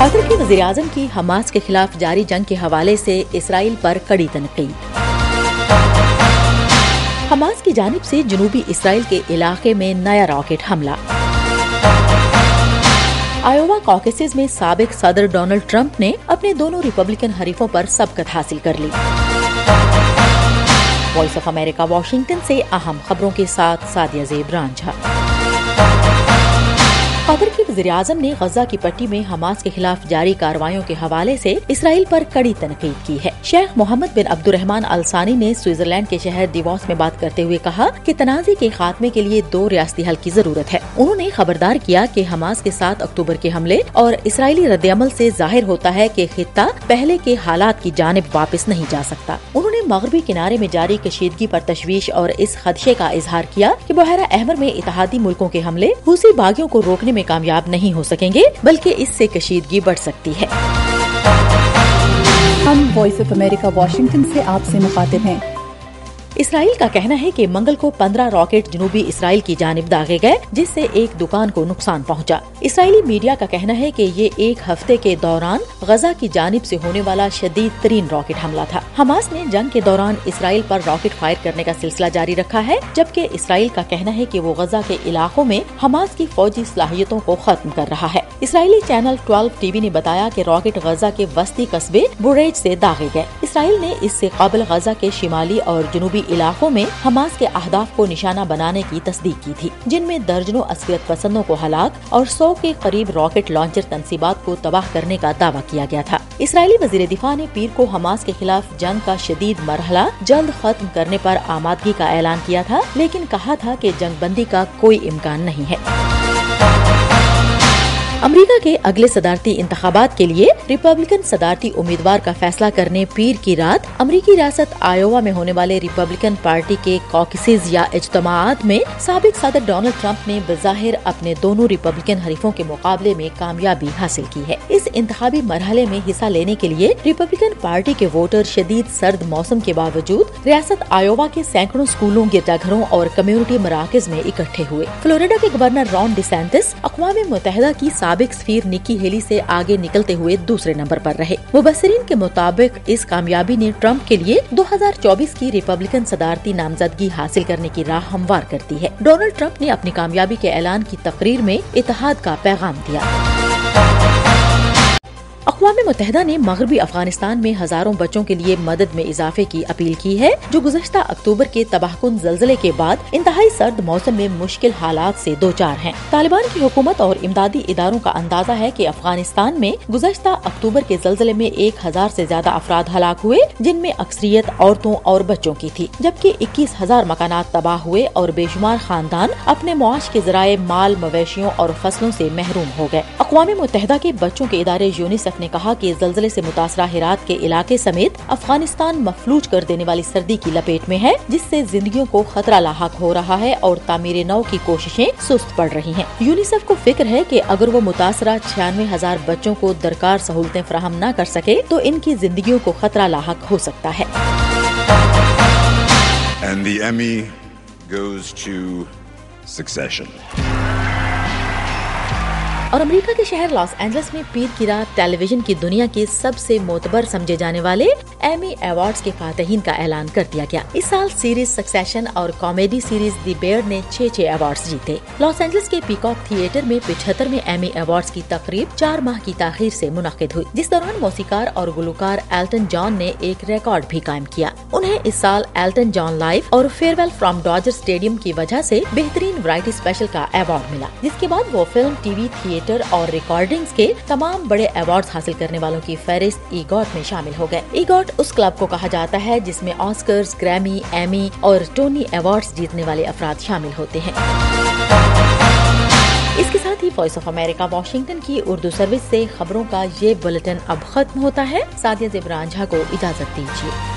قطر کے وزیر اعظم کی حماس کے خلاف جاری جنگ کے حوالے سے اسرائیل پر کڑی تنقید۔ حماس کی جانب سے جنوبی اسرائیل کے علاقے میں نیا راکٹ حملہ۔ آئیوا کاکیسز میں سابق صدر ڈونلڈ ٹرمپ نے اپنے دونوں ریپبلکن حریفوں پر سبقت حاصل کر لی۔ وائس آف امریکہ واشنگٹن سے اہم خبروں کے ساتھ سعدیہ زیب رانجھا۔ قطر کے وزیر اعظم نے غزہ کی پٹی میں حماس کے خلاف جاری کارروائیوں کے حوالے سے اسرائیل پر کڑی تنقید کی ہے۔ شیخ محمد بن عبد الرحمن ال ثانی نے سوئٹزرلینڈ کے شہر دیووس میں بات کرتے ہوئے کہا کہ تنازع کے خاتمے کے لیے 2 ریاستی حل کی ضرورت ہے۔ انہوں نے خبردار کیا کہ حماس کے 7 اکتوبر کے حملے اور اسرائیلی رد عمل سے ظاہر ہوتا ہے کہ خطہ پہلے کے حالات کی جانب واپس نہیں جا سکتا۔ انہوں نے مغربی کنارے میں جاری کشیدگی پر تشویش اور اس خدشے کا اظہار کیا کہ بحیرہ احمر میں اتحادی ملکوں کے حملے حوثی باغیوں کو روکنے میں کامیاب نہیں ہو سکیں گے، بلکہ اس سے کشیدگی بڑھ سکتی ہے۔ ہم وائس آف امریکہ واشنگٹن سے آپ سے مخاطب ہیں۔ اسرائیل کا کہنا ہے کہ منگل کو 15 راکٹ جنوبی اسرائیل کی جانب داغے گئے، جس سے ایک دکان کو نقصان پہنچا۔ اسرائیلی میڈیا کا کہنا ہے کہ یہ ایک ہفتے کے دوران غزہ کی جانب سے ہونے والا شدید ترین راکٹ حملہ تھا۔ حماس نے جنگ کے دوران اسرائیل پر راکٹ فائر کرنے کا سلسلہ جاری رکھا ہے، جبکہ اسرائیل کا کہنا ہے کہ وہ غزہ کے علاقوں میں حماس کی فوجی صلاحیتوں کو ختم کر رہا ہے۔ اسرائیلی چینل 12 ٹی وی نے بتایا کہ راکٹ غزہ کے وسطی قصبے بوریج سے داغے گئے۔ اسرائیل نے اس سے قبل غزہ کے شمالی اور جنوبی علاقوں میں حماس کے اہداف کو نشانہ بنانے کی تصدیق کی تھی، جن میں درجنوں عسکریت پسندوں کو ہلاک اور 100 کے قریب راکٹ لانچر تنصیبات کو تباہ کرنے کا دعویٰ کیا گیا تھا۔ اسرائیلی وزیر دفاع نے پیر کو حماس کے خلاف جنگ کا شدید مرحلہ جلد ختم کرنے پر آمادگی کا اعلان کیا تھا، لیکن کہا تھا کہ جنگ بندی کا کوئی امکان نہیں ہے۔ امریکہ کے اگلے صدارتی انتخابات کے لیے ریپبلکن صدارتی امیدوار کا فیصلہ کرنے پیر کی رات امریکی ریاست آئیوا میں ہونے والے ریپبلکن پارٹی کے کاکیسز یا اجتماعات میں سابق صدر ڈونلڈ ٹرمپ نے بظاہر اپنے دونوں ریپبلکن حریفوں کے مقابلے میں کامیابی حاصل کی ہے۔ اس انتخابی مرحلے میں حصہ لینے کے لیے ریپبلکن پارٹی کے ووٹر شدید سرد موسم کے باوجود ریاست آئیوا کے سینکڑوں سکولوں، گرجا گھروں اور کمیونٹی مراکز میں اکٹھے ہوئے۔ فلوریڈا کے گورنر رون ڈی سینٹس اقوام متحدہ کی سابق سفیر نکی ہیلی سے آگے نکلتے ہوئے دوسرے نمبر پر رہے۔ مبصرین کے مطابق اس کامیابی نے ٹرمپ کے لیے 2024 کی ریپبلکن صدارتی نامزدگی حاصل کرنے کی راہ ہموار کرتی ہے۔ ڈونلڈ ٹرمپ نے اپنی کامیابی کے اعلان کی تقریر میں اتحاد کا پیغام دیا۔ اقوام متحدہ نے مغربی افغانستان میں ہزاروں بچوں کے لیے مدد میں اضافے کی اپیل کی ہے، جو گزشتہ اکتوبر کے تباہ کن زلزلے کے بعد انتہائی سرد موسم میں مشکل حالات سے دوچار ہیں۔ طالبان کی حکومت اور امدادی اداروں کا اندازہ ہے کہ افغانستان میں گزشتہ اکتوبر کے زلزلے میں 1000 سے زیادہ افراد ہلاک ہوئے، جن میں اکثریت عورتوں اور بچوں کی تھی، جبکہ 21,000 مکانات تباہ ہوئے اور بے شمار خاندان اپنے معاش کے ذرائع مال، مویشیوں اور فصلوں سے محروم ہو گئے۔ اقوام متحدہ کے بچوں کے ادارے یونیسیف نے کہا کہ زلزلے سے متاثرہ ہرات کے علاقے سمیت افغانستان مفلوج کر دینے والی سردی کی لپیٹ میں ہے، جس سے زندگیوں کو خطرہ لاحق ہو رہا ہے اور تعمیر نو کی کوششیں سست پڑ رہی ہیں۔ یونیسیف کو فکر ہے کہ اگر وہ متاثرہ 96,000 بچوں کو درکار سہولتیں فراہم نہ کر سکے تو ان کی زندگیوں کو خطرہ لاحق ہو سکتا ہے۔ And the Emmy goes to Succession. اور امریکہ کے شہر لاس اینجلس میں پیر کی رات ٹیلی ویژن کی دنیا کے سب سے معتبر سمجھے جانے والے ایمی ایوارڈز کے فاتحین کا اعلان کر دیا گیا۔ اس سال سیریز سکسیشن اور کامیڈی سیریز دی بیئر نے 6 ایوارڈز جیتے۔ لاس اینجلس کے پیکاک تھیٹر میں 75ویں ایمی ایوارڈز کی تقریب 4 ماہ کی تاخیر سے منعقد ہوئی، جس دوران موسیقار اور گلوکار ایلٹن جان نے ایک ریکارڈ بھی قائم کیا۔ انہیں اس سال ایلٹن جان لائیو اور فیئرویل فرام ڈاجر اسٹیڈیم کی وجہ سے بہترین ورائٹی اسپیشل کا ایوارڈ ملا، جس کے بعد وہ فلم، ٹی وی، تھیٹر اور ریکارڈنگز کے تمام بڑے ایوارڈز حاصل کرنے والوں کی فہرست ایگاٹ میں شامل ہو گئے۔ ایگاٹ اس کلب کو کہا جاتا ہے جس میں آسکرز، گریمی، ایمی اور ٹونی ایوارڈز جیتنے والے افراد شامل ہوتے ہیں۔ اس کے ساتھ ہی وائس آف امریکہ واشنگٹن کی اردو سروس سے خبروں کا یہ بلیٹن اب ختم ہوتا ہے۔ سعدیہ زیب رانجھا کو اجازت دیجیے۔